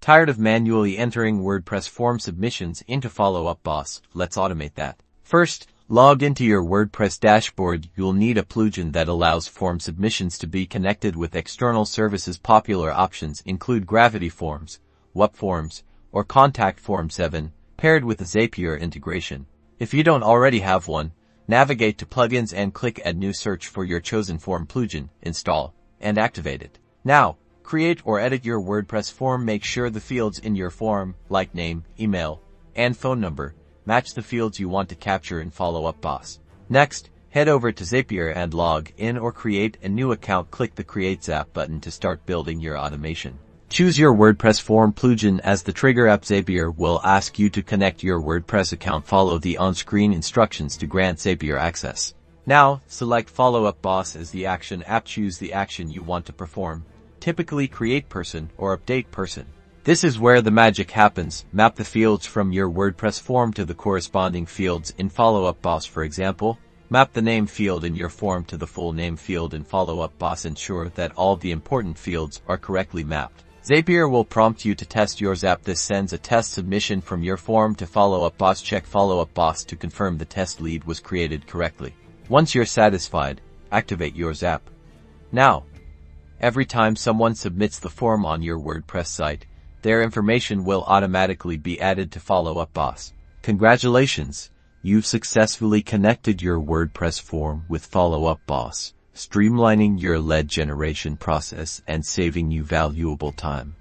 Tired of manually entering WordPress form submissions into Follow-Up Boss? Let's automate that. First, logged into your WordPress dashboard, you'll need a plugin that allows form submissions to be connected with external services. Popular options include Gravity Forms, WP Forms, or Contact Form 7, paired with a Zapier integration. If you don't already have one, navigate to Plugins and click Add New. Search for your chosen form plugin, install, and activate it. Now, create or edit your WordPress form. Make sure the fields in your form, like name, email, and phone number, match the fields you want to capture in Follow-Up Boss. Next, head over to Zapier and log in or create a new account. Click the Create Zap button to start building your automation. Choose your WordPress form plugin as the trigger app. Zapier will ask you to connect your WordPress account. Follow the on-screen instructions to grant Zapier access. Now, select Follow-Up Boss as the action app. Choose the action you want to perform, typically create person or update person. This is where the magic happens. Map the fields from your WordPress form to the corresponding fields in Follow-Up Boss. For example, map the name field in your form to the full name field in Follow-Up Boss. Ensure that all the important fields are correctly mapped. Zapier will prompt you to test your Zap. This sends a test submission from your form to Follow-Up Boss. Check Follow-Up Boss to confirm the test lead was created correctly. Once you're satisfied, activate your Zap. Now, every time someone submits the form on your WordPress site, their information will automatically be added to Follow-Up Boss. Congratulations! You've successfully connected your WordPress form with Follow-Up Boss, streamlining your lead generation process and saving you valuable time.